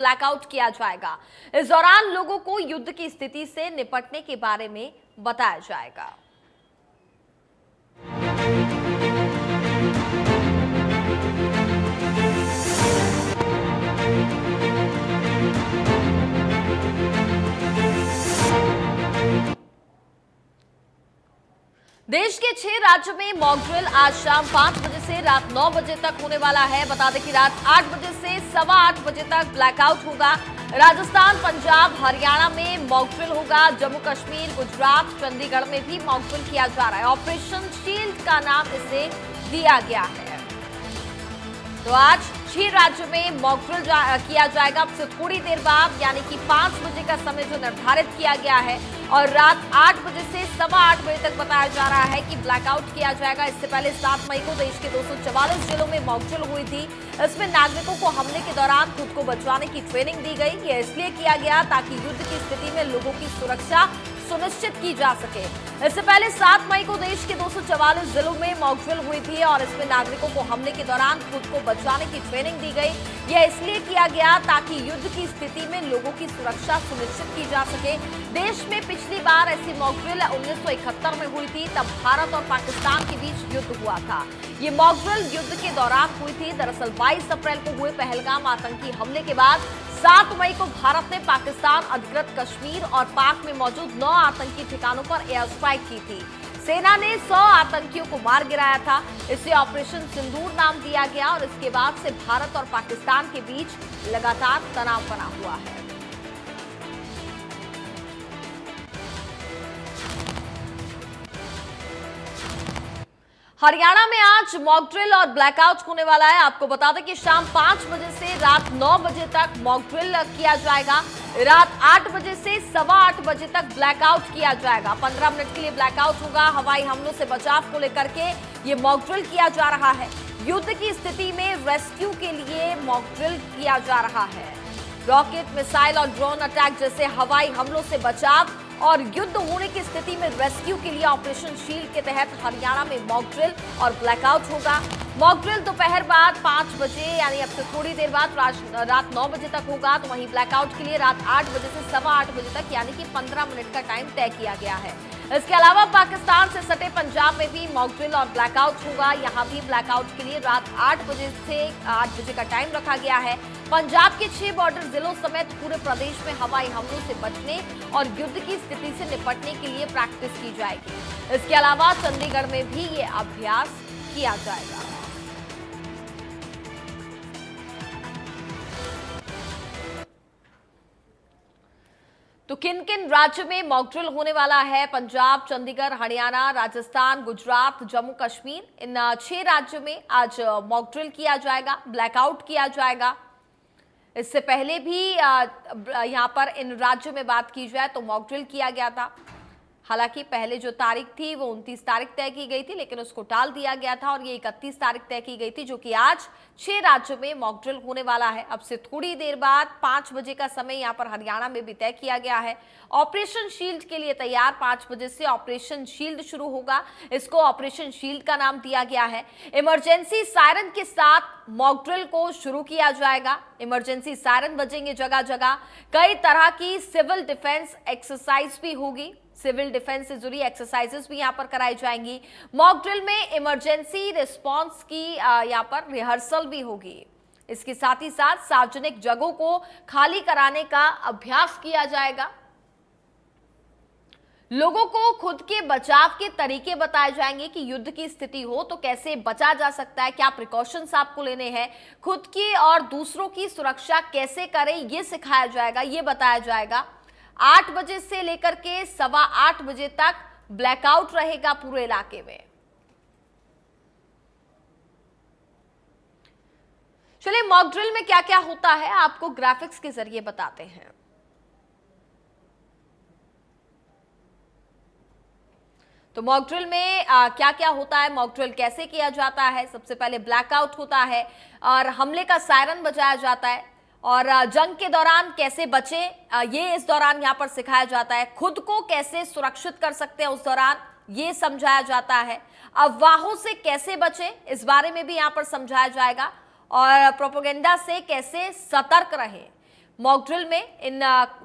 Blackout किया जाएगा। इस दौरान लोगों को युद्ध की स्थिति से निपटने के बारे में बताया जाएगा। देश के 6 राज्यों में मॉक ड्रिल आज शाम 5 बजे से रात 9 बजे तक होने वाला है। बता दें कि रात 8 बजे से सवा 8 बजे तक ब्लैकआउट होगा। राजस्थान, पंजाब, हरियाणा में मॉक ड्रिल होगा। जम्मू कश्मीर, गुजरात, चंडीगढ़ में भी मॉक ड्रिल किया जा रहा है। ऑपरेशन शील्ड का नाम इसे दिया गया है। तो आज 6 राज्यों में मॉक ड्रिल किया जाएगा। अब से थोड़ी देर बाद यानी कि 5 बजे का समय जो निर्धारित किया गया है और रात 8 बजे से सवा 8 बजे तक बताया जा रहा है कि ब्लैकआउट किया जाएगा। इससे पहले 7 मई को देश के 244 जिलों में मॉक ड्रिल हुई थी। इसमें नागरिकों को हमले के दौरान खुद को बचाने की ट्रेनिंग दी गई। यह इसलिए किया गया ताकि युद्ध की स्थिति में लोगों की सुरक्षा सुनिश्चित की जा सके। इससे पहले 7 मई को देश के 244 जिलों में मॉक ड्रिल हुई थी और इसमें नागरिकों को हमले के दौरान खुद को बचाने की ट्रेनिंग दी गई। यह इसलिए किया गया ताकि युद्ध की स्थिति में लोगों की सुरक्षा सुनिश्चित की जा सके। देश में पिछली बार ऐसी मॉक ड्रिल 1971 में हुई थी। तब भारत और पाकिस्तान के बीच युद्ध हुआ था। ये मॉक ड्रिल युद्ध के दौरान हुई थी। दरअसल 22 अप्रैल को हुए पहलगाम आतंकी हमले के बाद 7 मई को भारत ने पाकिस्तान अधिकृत कश्मीर और पाक में मौजूद 9 आतंकी ठिकानों पर एयर स्ट्राइक की थी। सेना ने 100 आतंकियों को मार गिराया था। इसे ऑपरेशन सिंदूर नाम दिया गया और इसके बाद से भारत और पाकिस्तान के बीच लगातार तनाव बना हुआ है। हरियाणा में आज मॉक ड्रिल और ब्लैकआउट होने वाला है। आपको बता दें कि शाम 5 बजे से रात 9 बजे तक मॉक ड्रिल किया जाएगा। रात 8 बजे से सवा 8 बजे तक ब्लैकआउट किया जाएगा। 15 मिनट के लिए ब्लैकआउट होगा। हवाई हमलों से बचाव को लेकर के ये मॉक ड्रिल किया जा रहा है। युद्ध की स्थिति में रेस्क्यू के लिए मॉक ड्रिल किया जा रहा है। रॉकेट, मिसाइल और ड्रोन अटैक जैसे हवाई हमलों से बचाव और युद्ध होने की स्थिति में रेस्क्यू के लिए ऑपरेशन शील्ड के तहत हरियाणा में मॉक ड्रिल और ब्लैकआउट होगा। मॉक ड्रिल दोपहर बाद 5 बजे यानी अब से थोड़ी देर बाद रात 9 बजे तक होगा। तो वहीं ब्लैकआउट के लिए रात 8 बजे से सवा 8 बजे तक यानी कि 15 मिनट का टाइम तय किया गया है। इसके अलावा पाकिस्तान से सटे पंजाब में भी मॉक ड्रिल और ब्लैकआउट होगा। यहाँ भी ब्लैकआउट के लिए रात 8 बजे से 8 बजे का टाइम रखा गया है। पंजाब के 6 बॉर्डर जिलों समेत पूरे प्रदेश में हवाई हमलों से बचने और युद्ध की स्थिति से निपटने के लिए प्रैक्टिस की जाएगी। इसके अलावा चंडीगढ़ में भी ये अभ्यास किया जाएगा। तो किन किन राज्यों में मॉक ड्रिल होने वाला है? पंजाब, चंडीगढ़, हरियाणा, राजस्थान, गुजरात, जम्मू कश्मीर, इन 6 राज्यों में आज मॉक ड्रिल किया जाएगा, ब्लैकआउट किया जाएगा। इससे पहले भी यहां पर इन राज्यों में बात की जाए तो मॉक ड्रिल किया गया था। हालांकि पहले जो तारीख थी वो 29 तारीख तय की गई थी, लेकिन उसको टाल दिया गया था और ये 31 तारीख तय की गई थी, जो कि आज 6 राज्यों में मॉक ड्रिल होने वाला है। अब से थोड़ी देर बाद 5 बजे का समय यहां पर हरियाणा में भी तय किया गया है। ऑपरेशन शील्ड के लिए तैयार। 5 बजे से ऑपरेशन शील्ड शुरू होगा। इसको ऑपरेशन शील्ड का नाम दिया गया है। इमरजेंसी सायरन के साथ मॉक ड्रिल को शुरू किया जाएगा। इमरजेंसी सायरन बजेंगे जगह जगह। कई तरह की सिविल डिफेंस एक्सरसाइज भी होगी। सिविल डिफेंस से जुड़ी एक्सरसाइजेस भी यहां पर कराई जाएंगी। मॉक ड्रिल में इमरजेंसी रिस्पांस की यहां पर रिहर्सल भी होगी। इसके साथ ही साथ सार्वजनिक जगहों को खाली कराने का अभ्यास किया जाएगा। लोगों को खुद के बचाव के तरीके बताए जाएंगे कि युद्ध की स्थिति हो तो कैसे बचा जा सकता है, क्या प्रिकॉशंस आपको लेने हैं, खुद की और दूसरों की सुरक्षा कैसे करें, यह सिखाया जाएगा, यह बताया जाएगा। 8 बजे से लेकर के सवा 8 बजे तक ब्लैकआउट रहेगा पूरे इलाके में। चलिए मॉक ड्रिल में क्या क्या होता है आपको ग्राफिक्स के जरिए बताते हैं। तो मॉक ड्रिल में क्या क्या होता है, मॉक ड्रिल कैसे किया जाता है? सबसे पहले ब्लैकआउट होता है और हमले का सायरन बजाया जाता है और जंग के दौरान कैसे बचें ये इस दौरान यहां पर सिखाया जाता है। खुद को कैसे सुरक्षित कर सकते हैं उस दौरान ये समझाया जाता है। अफवाहों से कैसे बचें इस बारे में भी यहां पर समझाया जाएगा और प्रोपेगेंडा से कैसे सतर्क रहें। मॉक ड्रिल में इन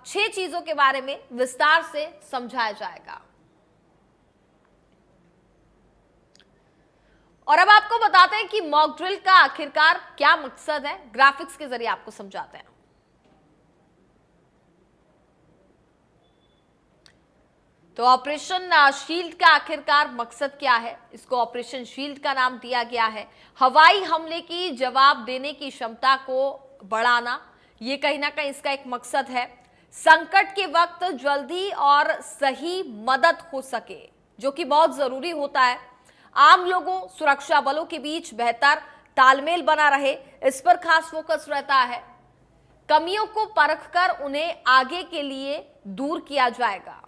6 चीजों के बारे में विस्तार से समझाया जाएगा। और अब आपको बताते हैं कि मॉक ड्रिल का आखिरकार क्या मकसद है, ग्राफिक्स के जरिए आपको समझाते हैं। तो ऑपरेशन शील्ड का आखिरकार मकसद क्या है? इसको ऑपरेशन शील्ड का नाम दिया गया है। हवाई हमले की जवाब देने की क्षमता को बढ़ाना, ये कहीं ना कहीं इसका एक मकसद है। संकट के वक्त जल्दी और सही मदद हो सके, जो कि बहुत जरूरी होता है। आम लोगों, सुरक्षा बलों के बीच बेहतर तालमेल बना रहे, इस पर खास फोकस रहता है। कमियों को परखकर उन्हें आगे के लिए दूर किया जाएगा।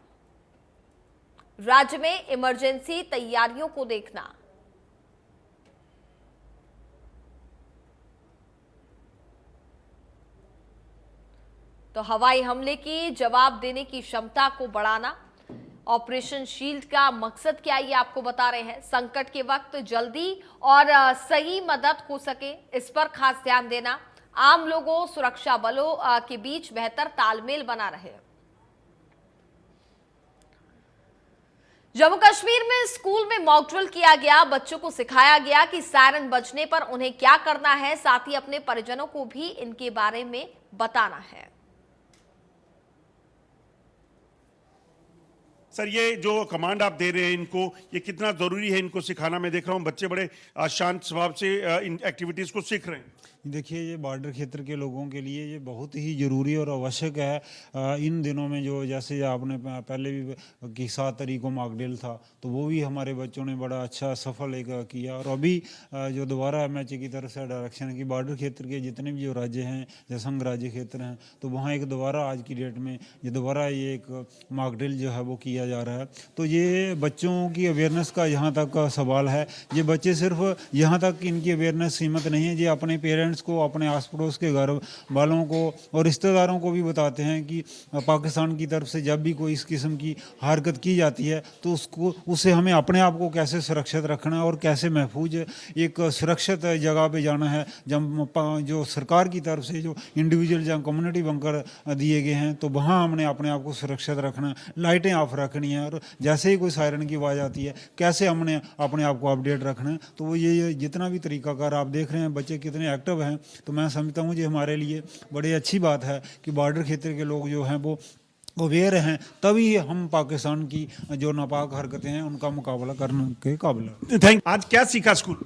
राज्य में इमरजेंसी तैयारियों को देखना, तो हवाई हमले की जवाब देने की क्षमता को बढ़ाना ऑपरेशन शील्ड का मकसद क्या है, ये आपको बता रहे हैं। संकट के वक्त जल्दी और सही मदद हो सके, इस पर खास ध्यान देना। आम लोगों, सुरक्षा बलों के बीच बेहतर तालमेल बना रहे। जम्मू कश्मीर में स्कूल में मॉक ड्रिल किया गया। बच्चों को सिखाया गया कि सायरन बजने पर उन्हें क्या करना है, साथ ही अपने परिजनों को भी इनके बारे में बताना है। सर, ये जो कमांड आप दे रहे हैं इनको, ये कितना जरूरी है इनको सिखाना? मैं देख रहा हूँ बच्चे बड़े शांत स्वभाव से इन एक्टिविटीज को सीख रहे हैं। देखिए, ये बॉर्डर क्षेत्र के लोगों के लिए ये बहुत ही ज़रूरी और आवश्यक है। इन दिनों में जो जैसे आपने पहले भी कि 7 तारीख को मॉक ड्रिल था, तो वो भी हमारे बच्चों ने बड़ा अच्छा सफल एक किया। और अभी जो दोबारा एमएचए की तरफ से डायरेक्शन है कि बॉर्डर क्षेत्र के जितने भी जो राज्य हैं, जो संघ राज्य क्षेत्र हैं, तो वहाँ एक दोबारा आज की डेट में ये दोबारा ये एक मॉक ड्रिल जो है वो किया जा रहा है। तो ये बच्चों की अवेयरनेस का यहाँ तक का सवाल है। ये बच्चे सिर्फ यहाँ तक इनकी अवेयरनेस सीमित नहीं है, ये अपने पेरेंट्स को, अपने आस पड़ोस के घर वालों को और रिश्तेदारों को भी बताते हैं कि पाकिस्तान की तरफ से जब भी कोई इस किस्म की हरकत की जाती है तो उससे हमें अपने आप को कैसे सुरक्षित रखना है और कैसे महफूज एक सुरक्षित जगह पे जाना है। जब जो सरकार की तरफ से जो इंडिविजुअल या कम्युनिटी बंकर दिए गए हैं, तो वहाँ हमने अपने आप को सुरक्षित रखना है, लाइटें ऑफ रखनी है, और जैसे ही कोई सायरन की आवाज़ आती है कैसे हमने अपने आप को अपडेट रखना है। तो वो ये जितना भी तरीकाकार आप देख रहे हैं, बच्चे कितने एक्टिव हैं, तो मैं समझता हूँ ये हमारे लिए बड़ी अच्छी बात है कि बॉर्डर क्षेत्र के लोग जो हैं वो अवेयर हैं, तभी हम पाकिस्तान की जो नापाक हरकतें हैं उनका मुकाबला करने के काबिल हैं। थैंक। आज क्या सीखा स्कूल?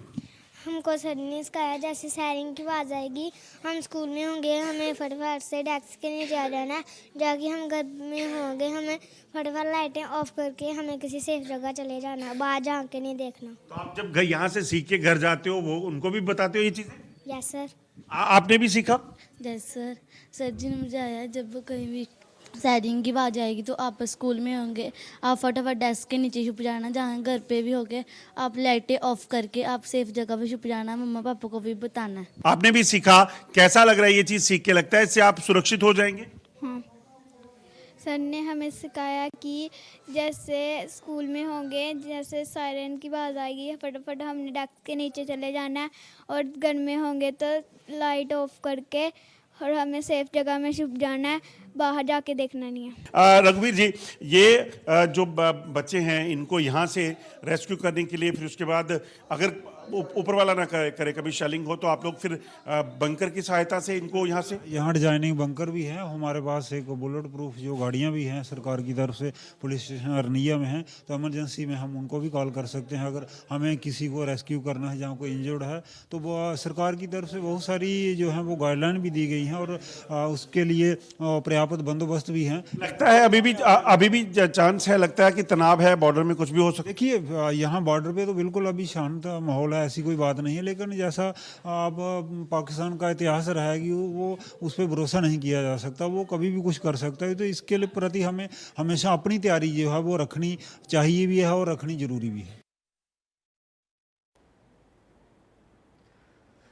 हमको सर ने सिखाया जैसे सायरन की आवाज़ आएगी, हम स्कूल में होंगे, हमें फटाफट से डेस्क के नीचे आ जाना है। जाके हम घर में होंगे, हमें फटाफट लाइटें ऑफ करके हमें किसी सेफ जगह चले जाना है, बाहर जा के नहीं देखना। तो आप जब यहाँ से सीख के घर जाते हो, वो उनको भी बताते हो ये चीजें? Yes sir. आपने भी सीखा? Yes sir. सर जी ने मुझे आया, जब कहीं भी सायरन की आवाज़ आएगी तो आप स्कूल में होंगे, आप फटाफट डेस्क के नीचे छुप जाना, जहाँ घर पे भी होंगे आप लाइटें ऑफ करके आप सेफ जगह पे छुप जाना, मम्मा पापा को भी बताना है। आपने भी सीखा, कैसा लग रहा है ये चीज सीख के? लगता है इससे आप सुरक्षित हो जाएंगे? हाँ, सर ने हमें सिखाया कि जैसे स्कूल में होंगे, जैसे सायरन की आवाज़ आएगी फटाफट हमने डेस्क के नीचे चले जाना है, और घर में होंगे तो लाइट ऑफ करके और हमें सेफ जगह में छुप जाना है, बाहर जाके देखना नहीं है। रघुवीर जी, ये जो बच्चे हैं इनको यहाँ से रेस्क्यू करने के लिए, फिर उसके बाद अगर ऊपर वाला ना करे कभी शेलिंग हो, तो आप लोग फिर बंकर की सहायता से इनको यहाँ डिजाइनिंग बंकर भी है हमारे पास, एक बुलेट प्रूफ जो गाड़ियाँ भी हैं सरकार की तरफ से, पुलिस स्टेशन अरनिया में हैं, तो इमरजेंसी में हम उनको भी कॉल कर सकते हैं। अगर हमें किसी को रेस्क्यू करना है जहाँ कोई इंजर्ड है, तो वो सरकार की तरफ से बहुत सारी जो है वो गाइडलाइन भी दी गई हैं और उसके लिए पर्याप्त बंदोबस्त भी हैं। लगता है अभी भी चांस है, लगता है कि तनाव है, बॉर्डर में कुछ भी हो सकता है। देखिए, यहाँ बॉर्डर पे तो बिल्कुल अभी शांत माहौल है, ऐसी कोई बात नहीं है, लेकिन जैसा अब पाकिस्तान का इतिहास रहा है कि वो उस पर भरोसा नहीं किया जा सकता, वो कभी भी कुछ कर सकता है। तो इसके लिए प्रति हमें हमेशा अपनी तैयारी जो है वो रखनी चाहिए भी है और रखनी जरूरी भी है।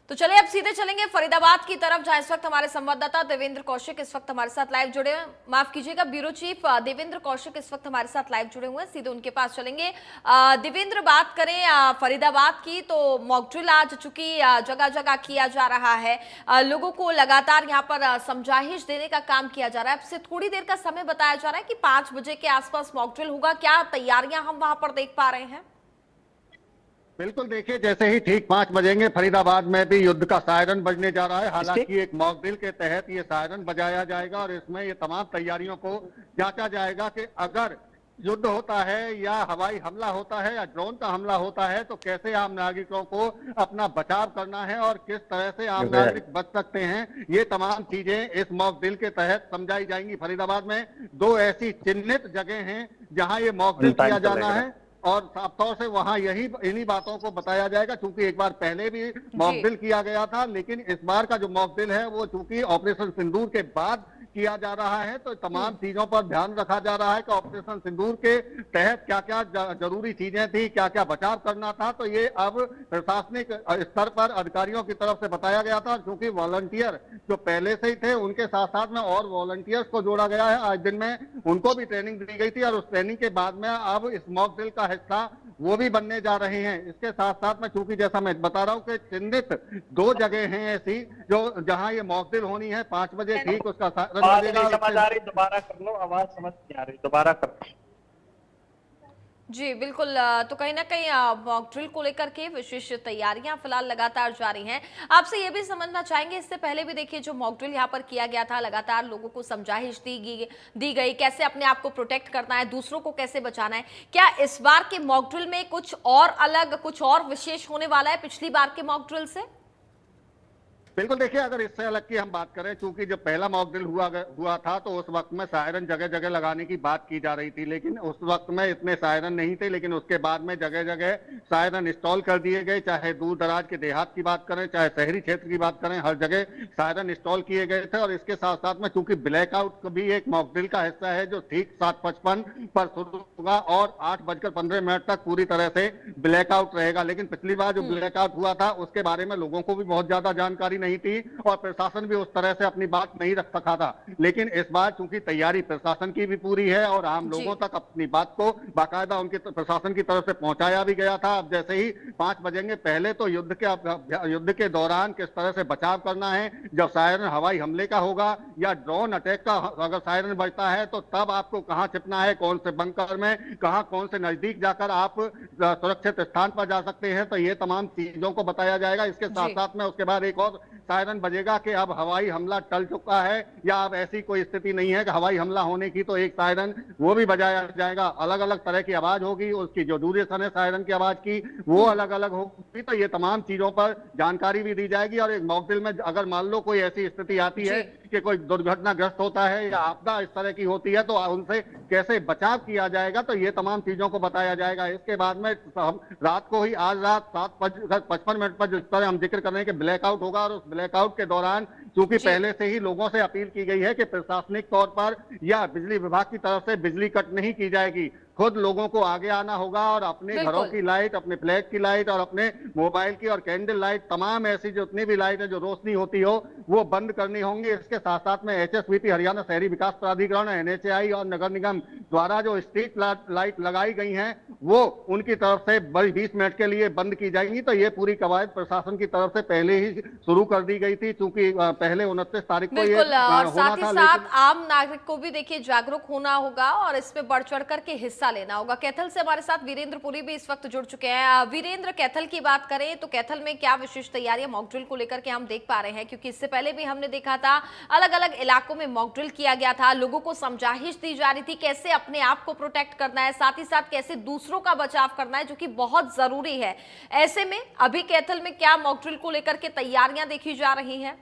तो चलिए अब सीधे चलेंगे फरीदाबाद की तरफ, जहां इस वक्त हमारे संवाददाता देवेंद्र कौशिक इस वक्त हमारे साथ लाइव जुड़े हैं। माफ कीजिएगा, ब्यूरो चीफ देवेंद्र कौशिक इस वक्त हमारे साथ लाइव जुड़े हुए हैं, सीधे उनके पास चलेंगे। देवेंद्र, बात करें फरीदाबाद की, तो मॉकड्रिल आज चूंकि जगह जगह किया जा रहा है, लोगों को लगातार यहाँ पर समझाइश देने का काम किया जा रहा है। अब से थोड़ी देर का समय बताया जा रहा है कि 5 बजे के आसपास मॉकड्रिल होगा, क्या तैयारियां हम वहां पर देख पा रहे हैं? बिल्कुल, देखिए जैसे ही ठीक 5 बजेंगे फरीदाबाद में भी युद्ध का सायरन बजने जा रहा है। हालांकि एक मॉक ड्रिल के तहत ये सायरन बजाया जाएगा और इसमें ये तमाम तैयारियों को जांचा जाएगा कि अगर युद्ध होता है या हवाई हमला होता है या ड्रोन का हमला होता है तो कैसे आम नागरिकों को अपना बचाव करना है और किस तरह से आम नागरिक बच सकते हैं। ये तमाम चीजें इस मॉक ड्रिल के तहत समझाई जाएंगी। फरीदाबाद में 2 ऐसी चिन्हित जगह हैं जहां ये मॉक ड्रिल किया जाना है और साफ तौर से वहां इन्हीं बातों को बताया जाएगा, क्योंकि एक बार पहले भी मॉक ड्रिल किया गया था, लेकिन इस बार का जो मॉक ड्रिल है वो चूंकि ऑपरेशन सिंदूर के बाद किया जा रहा है, तो तमाम चीजों पर ध्यान रखा जा रहा है कि ऑपरेशन सिंदूर के तहत क्या क्या जरूरी चीजें थी, क्या क्या बचाव करना था। तो ये अब प्रशासनिक स्तर पर अधिकारियों की तरफ से बताया गया था, क्योंकि वॉलंटियर जो पहले से ही थे उनके साथ साथ में और वॉलंटियर्स को जोड़ा गया है। आज दिन में उनको भी ट्रेनिंग दी गई थी और उस ट्रेनिंग के बाद में अब इस मॉक ड्रिल का हिस्सा वो भी बनने जा रहे हैं। इसके साथ साथ में चूंकि जैसा मैं बता रहा हूं कि चिन्हित 2 जगह हैं ऐसी जो जहां ये मॉक ड्रिल होनी है 5 बजे ठीक उसका समझ आ रही, दोबारा कर लो, आवाज समझ नहीं आ रही, दोबारा कर लो। जी बिल्कुल, तो कहीं ना कहीं मॉक ड्रिल को लेकर के विशेष तैयारियां फिलहाल लगातार जारी हैं। आपसे ये भी समझना चाहेंगे, इससे पहले भी देखिए जो मॉक ड्रिल यहाँ पर किया गया था, लगातार लोगों को समझाइश दी गई कैसे अपने आप को प्रोटेक्ट करना है, दूसरों को कैसे बचाना है। क्या इस बार के मॉक ड्रिल में कुछ और अलग, कुछ और विशेष होने वाला है पिछली बार के मॉक ड्रिल से? बिल्कुल, देखिए अगर इससे अलग की हम बात करें, चूंकि जब पहला मॉक ड्रिल हुआ था तो उस वक्त में सायरन जगह जगह लगाने की बात की जा रही थी, लेकिन उस वक्त में इतने सायरन नहीं थे। लेकिन उसके बाद में जगह जगह सायरन इंस्टॉल कर दिए गए, चाहे दूर दराज के देहात की बात करें, चाहे शहरी क्षेत्र की बात करें, हर जगह सायरन इंस्टॉल किए गए थे। और इसके साथ साथ में चूंकि ब्लैकआउट भी एक मॉक ड्रिल का हिस्सा है जो ठीक 7:55 पर शुरू होगा और 8:15 तक पूरी तरह से ब्लैकआउट रहेगा। लेकिन पिछली बार जो ब्लैकआउट हुआ था उसके बारे में लोगों को भी बहुत ज्यादा जानकारी नहीं थी और प्रशासन भी उस तरह से अपनी बात नहीं रख सका था। लेकिन इस बार चूंकि तैयारी प्रशासन की भी पूरी है और आम लोगों तक अपनी बात को बाकायदा उनके प्रशासन की तरफ से पहुंचाया भी गया था। अब जैसे ही 5 बजेंगे, पहले तो युद्ध के दौरान किस तरह से बचाव करना है, जब सायरन हवाई हमले का होगा या ड्रोन अटैक का अगर सायरन बजता है तो तब आपको कहां छिपना है, कौन से बंकर में, कौन से नजदीक जाकर आप सुरक्षित स्थान पर जा सकते हैं, तो ये तमाम चीजों को बताया जाएगा। इसके साथ साथ में उसके बाद एक और सायरन बजेगा कि अब हवाई हमला टल चुका है या अब ऐसी कोई स्थिति नहीं है कि हवाई हमला होने की, तो एक सायरन वो भी बजाया जाएगा। अलग अलग तरह की आवाज होगी, उसकी जो ड्यूरेशन है सायरन की आवाज की वो अलग अलग होगी। तो ये तमाम चीजों पर जानकारी भी दी जाएगी। और एक मॉक ड्रिल में अगर मान लो कोई ऐसी स्थिति आती है कि कोई दुर्घटनाग्रस्त होता है या आपदा इस तरह की होती है तो उनसे कैसे बचाव किया जाएगा, तो ये तमाम चीजों को बताया जाएगा। इसके बाद में हम रात को ही, आज रात 7:55 पर जिस तरह हम जिक्र कर रहे हैं कि ब्लैकआउट होगा, और उस ब्लैकआउट के दौरान चूंकि पहले से ही लोगों से अपील की गई है कि प्रशासनिक तौर पर या बिजली विभाग की तरफ से बिजली कट नहीं की जाएगी। खुद लोगों को आगे आना होगा और अपने घरों की लाइट, अपने फ्लैट की लाइट और अपने मोबाइल की और कैंडल लाइट, तमाम ऐसी जितनी भी लाइट है जो रोशनी होती हो वो बंद करनी होंगी। इसके साथ साथ में HSVP हरियाणा शहरी विकास प्राधिकरण, NHAI और नगर निगम द्वारा जो स्ट्रीट लाइट लगाई गई हैं वो उनकी तरफ से 20 मिनट के लिए बंद की जाएंगी। तो ये पूरी कवायद प्रशासन की तरफ से पहले ही शुरू कर दी गई थी, क्योंकि पहले 29 तारीख को ये और साथ ही साथ आम नागरिक को भी देखिए जागरूक होना होगा और इसमें बढ़ चढ़ करके हिस्सा लेना होगा। कैथल से हमारे साथ वीरेंद्र पुरी भी इस वक्त जुड़ चुके हैं। वीरेंद्र, कैथल की बात करें तो कैथल में क्या विशेष तैयारियां मॉक ड्रिल को लेकर के हम देख पा रहे हैं, क्योंकि इससे पहले भी हमने देखा था अलग अलग इलाकों में मॉक ड्रिल किया गया था, लोगों को समझाइश दी जा रही थी कैसे अपने आप को प्रोटेक्ट करना है, साथ ही साथ कैसे दूसरों का बचाव करना है, जो कि बहुत जरूरी है। ऐसे में अभी कैथल में क्या मॉक ड्रिल को लेकर के तैयारियां देखी जा रही हैं?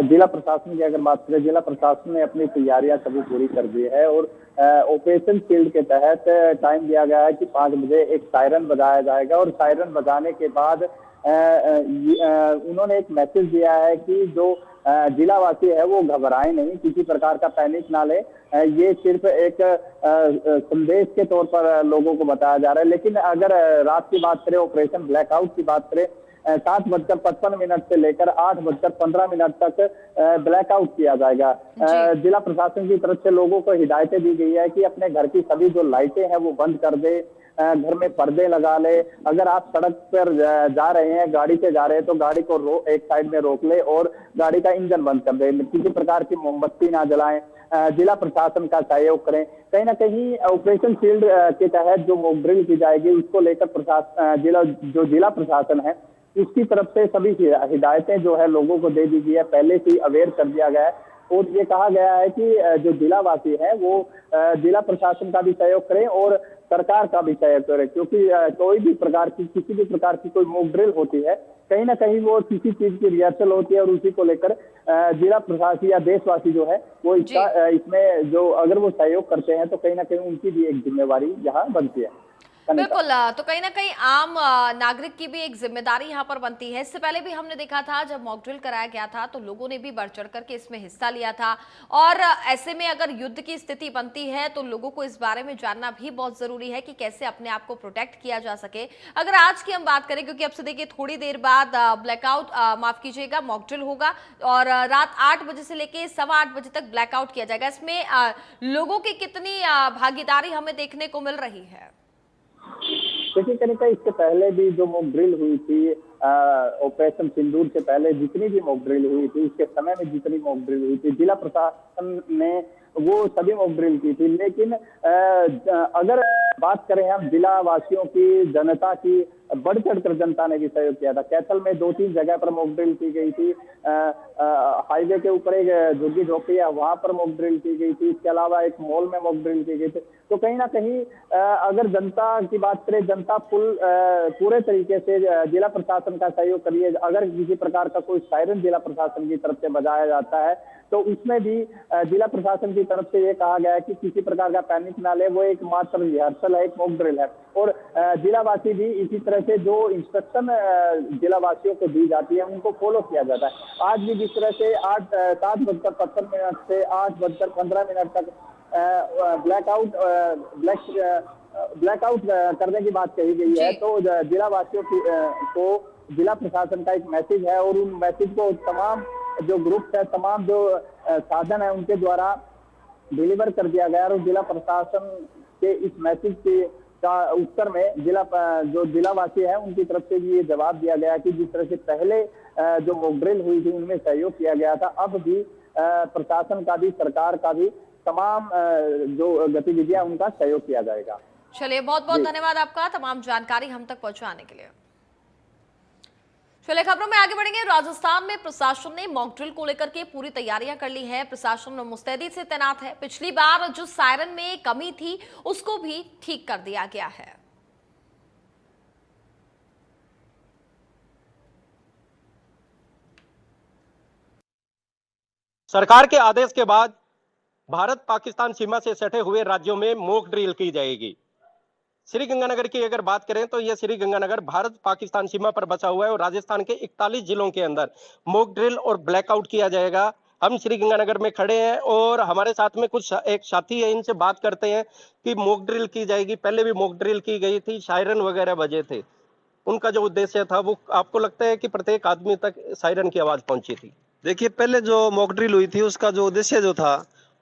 जिला प्रशासन की अगर बात करें, जिला प्रशासन ने अपनी तैयारियां सभी पूरी कर दी है और ऑपरेशन फील्ड के तहत टाइम दिया गया है कि 5 बजे एक सायरन बजाया जाएगा और सायरन बजाने के बाद उन्होंने एक मैसेज दिया है कि जो जिलावासी है वो घबराए नहीं, किसी प्रकार का पैनिक ना ले। ये सिर्फ एक संदेश के तौर पर लोगों को बताया जा रहा है। लेकिन अगर रात की बात करें, ऑपरेशन ब्लैकआउट की बात करें, 7:55 से लेकर 8:15 तक ब्लैकआउट किया जाएगा। जिला प्रशासन की तरफ से लोगों को हिदायतें दी गई है कि अपने घर की सभी जो लाइटें हैं वो बंद कर दे, घर में पर्दे लगा ले। अगर आप सड़क पर जा रहे हैं, गाड़ी से जा रहे हैं, तो गाड़ी को एक साइड में रोक ले और गाड़ी का इंजन बंद कर दे। किसी प्रकार की मोमबत्ती ना जलाएं। जिला प्रशासन का सहयोग करें। कहीं ना कहीं ऑपरेशन शील्ड के तहत जो मॉक ड्रिल की जाएगी, उसको लेकर जिला प्रशासन है उसकी तरफ से सभी हिदायतें जो है लोगों को दे दी गई है, पहले से ही अवेयर कर दिया गया है। और ये कहा गया है कि जो जिलावासी है वो जिला प्रशासन का भी सहयोग करें और सरकार का भी सहयोग करें, क्योंकि कोई भी प्रकार की किसी भी प्रकार की कोई मॉक ड्रिल होती है, कहीं ना कहीं वो किसी चीज की रिहर्सल होती है और उसी को लेकर जिला प्रशासन या देशवासी जो है वो इसमें जो अगर वो सहयोग करते हैं तो कहीं ना कहीं उनकी भी एक जिम्मेवारी यहाँ बनती है। बिल्कुल, तो कहीं ना कहीं आम नागरिक की भी एक जिम्मेदारी यहाँ पर बनती है। इससे पहले भी हमने देखा था जब मॉक ड्रिल कराया गया था तो लोगों ने भी बढ़ चढ़ करके इसमें हिस्सा लिया था, और ऐसे में अगर युद्ध की स्थिति बनती है तो लोगों को इस बारे में जानना भी बहुत जरूरी है कि कैसे अपने आप को प्रोटेक्ट किया जा सके। अगर आज की हम बात करें, क्योंकि अब से देखिए थोड़ी देर बाद ब्लैकआउट माफ कीजिएगा मॉक ड्रिल होगा और रात 8 बजे से लेके 8:15 बजे तक ब्लैकआउट किया जाएगा। इसमें लोगों की कितनी भागीदारी हमें देखने को मिल रही है? देखिए कनिका, इससे पहले भी जो मॉक ड्रिल हुई थी, ऑपरेशन सिंदूर से पहले जितनी भी मॉक ड्रिल हुई थी, उसके समय में जितनी मॉक ड्रिल हुई थी, जिला प्रशासन ने वो सभी मॉक ड्रिल की थी। लेकिन अगर बात करें हम जिला वासियों की, जनता की, बढ़ चढ़कर जनता ने भी सहयोग किया था। कैथल में 2-3 जगह पर मॉक ड्रिल की गई थी। हाईवे के ऊपर एक झुग्गी झोपड़ी है, वहां पर मॉक ड्रिल की गई थी। इसके अलावा एक मॉल में मॉक ड्रिल की गई थी। तो कहीं ना कहीं अगर जनता की बात करें, जनता पूरे तरीके से जिला प्रशासन का सहयोग करिए। अगर किसी प्रकार का कोई सायरन जिला प्रशासन की तरफ से बजाया जाता है तो उसमें भी जिला प्रशासन की तरफ से ये कहा गया है कि किसी प्रकार का पैनिक ना ले, वो एक मात्र रिहर्सल है, एक मॉक ड्रिल है। और जिलावासी भी इसी तरह से जो इंस्ट्रक्शन जिलावासियों को दी जाती है उनको फॉलो किया जाता है। आज भी जिस तरह से 7:55 से 8:15 तक ब्लैकआउट करने की बात कही गई है, तो जिलावासियों को जिला प्रशासन का एक मैसेज है और उन मैसेज को तमाम जो ग्रुप है, तमाम जो साधन है उनके द्वारा डिलीवर कर दिया गया। और जिला प्रशासन के इस मैसेज का उत्तर में जो जिलावासी है उनकी तरफ से भी ये जवाब दिया गया कि जिस तरह से पहले जो मॉक ड्रिल हुई थी उनमें सहयोग किया गया था, अब भी प्रशासन का भी, सरकार का भी, तमाम जो गतिविधियां उनका सहयोग किया जाएगा। चलिए, बहुत बहुत धन्यवाद आपका तमाम जानकारी हम तक पहुंचाने के लिए। चलिए खबरों में आगे बढ़ेंगे। राजस्थान में प्रशासन ने मॉक ड्रिल को लेकर के पूरी तैयारियां कर ली है। प्रशासन मुस्तैदी से तैनात है। पिछली बार जो सायरन में कमी थी उसको भी ठीक कर दिया गया है। सरकार के आदेश के बाद भारत पाकिस्तान सीमा से सटे हुए राज्यों में मॉक ड्रिल की जाएगी। श्रीगंगानगर की अगर बात करें तो यह श्रीगंगानगर भारत पाकिस्तान सीमा पर बचा हुआ है और राजस्थान के 41 जिलों के अंदर मॉक ड्रिल और ब्लैकआउट किया जाएगा। हम श्रीगंगानगर में खड़े हैं और हमारे साथ में कुछ एक साथी है, इनसे बात करते हैं कि मॉक ड्रिल की जाएगी। पहले भी मॉक ड्रिल की गई थी, सायरन वगैरह बजे थे, उनका जो उद्देश्य था वो आपको लगता है कि प्रत्येक आदमी तक सायरन की आवाज पहुंची थी? देखिए, पहले जो मॉक ड्रिल हुई थी उसका जो उद्देश्य जो था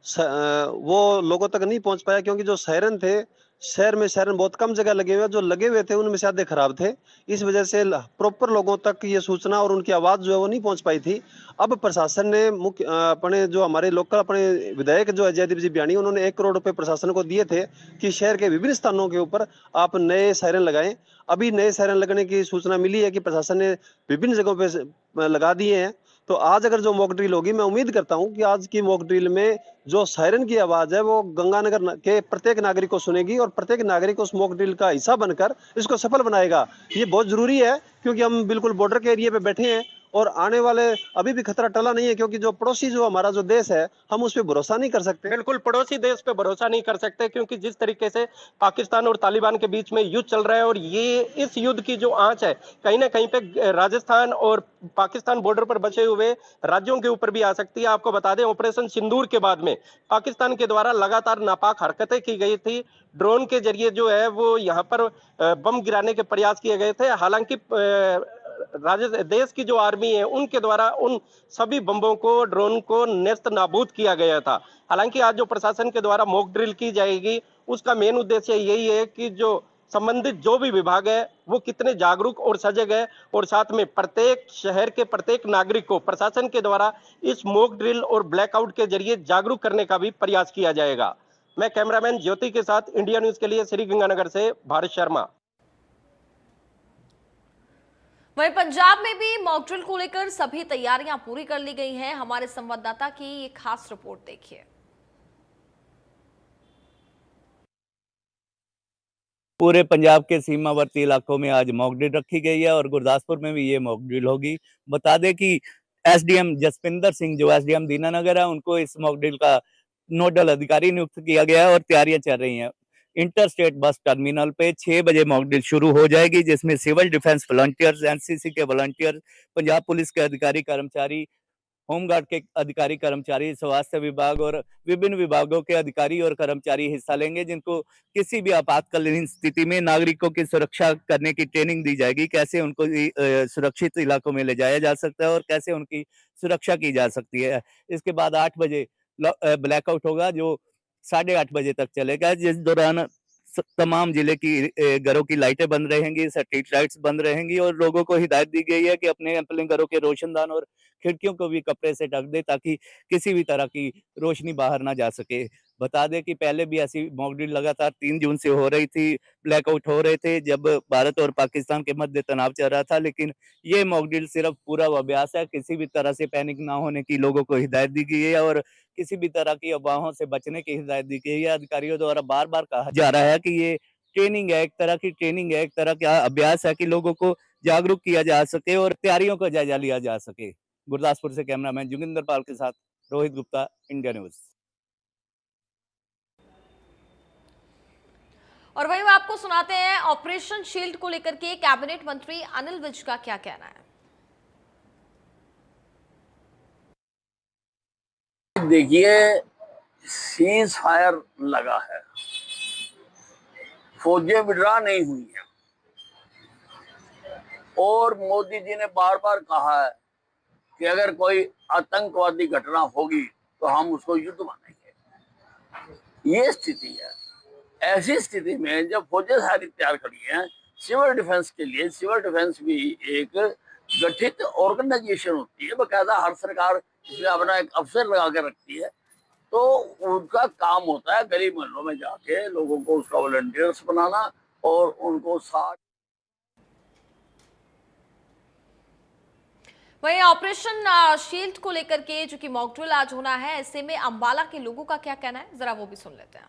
वो लोगों तक नहीं पहुंच पाया, क्योंकि जो सायरन थे, शहर में सायरन बहुत कम जगह लगे हुए, जो लगे हुए थे उनमें से आधे खराब थे। इस वजह से प्रॉपर लोगों तक ये सूचना और उनकी आवाज जो है वो नहीं पहुंच पाई थी। अब प्रशासन ने अपने जो हमारे लोकल अपने विधायक जो अजयदीप जी बयानी, उन्होंने 1 करोड़ रुपए प्रशासन को दिए थे कि शहर के विभिन्न स्थानों के ऊपर आप नए सायरन लगाएं। अभी नए सायरन लगने की सूचना मिली है कि प्रशासन ने विभिन्न जगहों पे लगा दिए हैं। तो आज अगर जो मॉक ड्रिल होगी, मैं उम्मीद करता हूं कि आज की मॉक ड्रिल में जो सायरन की आवाज है वो गंगानगर के प्रत्येक नागरिक को सुनेगी और प्रत्येक नागरिक उस मॉक ड्रिल का हिस्सा बनकर इसको सफल बनाएगा। ये बहुत जरूरी है, क्योंकि हम बिल्कुल बॉर्डर के एरिया पे बैठे हैं और आने वाले अभी भी खतरा टला नहीं है, क्योंकि जो पड़ोसी जो हमारा जो देश है हम उस पर भरोसा नहीं कर सकते। बिल्कुल पड़ोसी देश पे भरोसा नहीं कर सकते, क्योंकि जिस तरीके से पाकिस्तान और तालिबान के बीच में युद्ध चल रहा है, और ये इस युद्ध की जो आंच है कहीं ना कहीं पे राजस्थान और पाकिस्तान बॉर्डर पर बचे हुए राज्यों के ऊपर भी आ सकती है। आपको बता दें, ऑपरेशन सिंदूर के बाद में पाकिस्तान के द्वारा लगातार नापाक हरकतें की गई थी। ड्रोन के जरिए जो है वो यहाँ पर बम गिराने के प्रयास किए गए थे। हालांकि देश की जो आर्मी है उनके द्वारा उन सभी बम्बों को, ड्रोन को नेस्त नाबूद किया गया था। हालांकि आज जो प्रशासन के द्वारा मॉक ड्रिल की जाएगी, उसका मेन उद्देश्य यही है कि जो संबंधित जो भी विभाग है वो कितने जागरूक और सजग है, और साथ में प्रत्येक शहर के प्रत्येक नागरिक को प्रशासन के द्वारा इस मॉक ड्रिल और ब्लैकआउट के जरिए जागरूक करने का भी प्रयास किया जाएगा। मैं कैमरामैन ज्योति के साथ इंडिया न्यूज के लिए श्रीगंगानगर से भारत शर्मा। वहीं पंजाब में भी मॉक ड्रिल को लेकर सभी तैयारियां पूरी कर ली गई हैं। हमारे संवाददाता की ये खास रिपोर्ट देखिए। पूरे पंजाब के सीमावर्ती इलाकों में आज मॉक ड्रिल रखी गई है और गुरदासपुर में भी ये मॉक ड्रिल होगी। बता दें कि एसडीएम जसपिंदर सिंह जो एसडीएम दीनानगर है, उनको इस मॉक ड्रिल का नोडल अधिकारी नियुक्त किया गया है और तैयारियां चल रही हैं। इंटर स्टेट बस टर्मिनल पे 6 बजे मॉक ड्रिल शुरू हो जाएगी, जिसमें सिविल डिफेंस वॉलंटियर्स, एनसीसी के वॉलंटियर, पंजाब पुलिस के अधिकारी कर्मचारी, होमगार्ड के अधिकारी कर्मचारी, स्वास्थ्य विभाग और विभिन्न विभागों के अधिकारी और कर्मचारी हिस्सा लेंगे, जिनको किसी भी आपातकालीन स्थिति में नागरिकों की सुरक्षा करने की ट्रेनिंग दी जाएगी। कैसे उनको सुरक्षित इलाकों में ले जाया जा सकता है और कैसे उनकी सुरक्षा की जा सकती है। इसके बाद 8 बजे ब्लैकआउट होगा, जो 8:30 बजे तक चलेगा, जिस दौरान तमाम जिले की घरों की लाइटें बंद रहेंगी, स्ट्रीट लाइट्स बंद रहेंगी और लोगों को हिदायत दी गई है कि अपने घरों के रोशनदान और खिड़कियों को भी कपड़े से ढक दे, ताकि किसी भी तरह की रोशनी बाहर ना जा सके। बता दें कि पहले भी ऐसी मॉक ड्रिल लगातार 3 जून से हो रही थी, ब्लैकआउट हो रहे थे जब भारत और पाकिस्तान के मध्य तनाव चल रहा था, लेकिन ये मॉक ड्रिल सिर्फ पूर्व अभ्यास है। किसी भी तरह से पैनिक ना होने की लोगों को हिदायत दी गई है और किसी भी तरह की अफवाहों से बचने की हिदायत दी गई है। अधिकारियों द्वारा बार-बार कहा जा रहा है कि ये ट्रेनिंग है, एक तरह की ट्रेनिंग है, एक तरह का अभ्यास है कि लोगों को जागरूक किया जा सके और तैयारियों का जायजा लिया जा सके। गुरदासपुर से कैमरामैन जोगिंदर पाल के साथ रोहित गुप्ता, इंडिया न्यूज। और वहीं आपको सुनाते हैं ऑपरेशन शील्ड को लेकर के कैबिनेट मंत्री अनिल विज का क्या कहना है। देखिए, सीज फायर लगा है, फौजें विड्रा नहीं हुई हैं और मोदी जी ने बार बार कहा है कि अगर कोई आतंकवादी घटना होगी तो हम उसको युद्ध मानेंगे। ये स्थिति है। ऐसी स्थिति में जब फौजें सारी तैयार खड़ी हैं सिविल डिफेंस के लिए, सिविल डिफेंस भी एक गठित ऑर्गेनाइजेशन होती है, बकायदा हर सरकार इसमें अपना एक अफसर लगा के रखती है, तो उनका काम होता है गली मोहल्लों में जाके लोगों को उसका वॉलंटियर्स बनाना और उनको साथ। वहीं ऑपरेशन शील्ड को लेकर के जो कि मॉक ड्रिल आज होना है, ऐसे में अंबाला के लोगों का क्या कहना है, जरा वो भी सुन लेते हैं।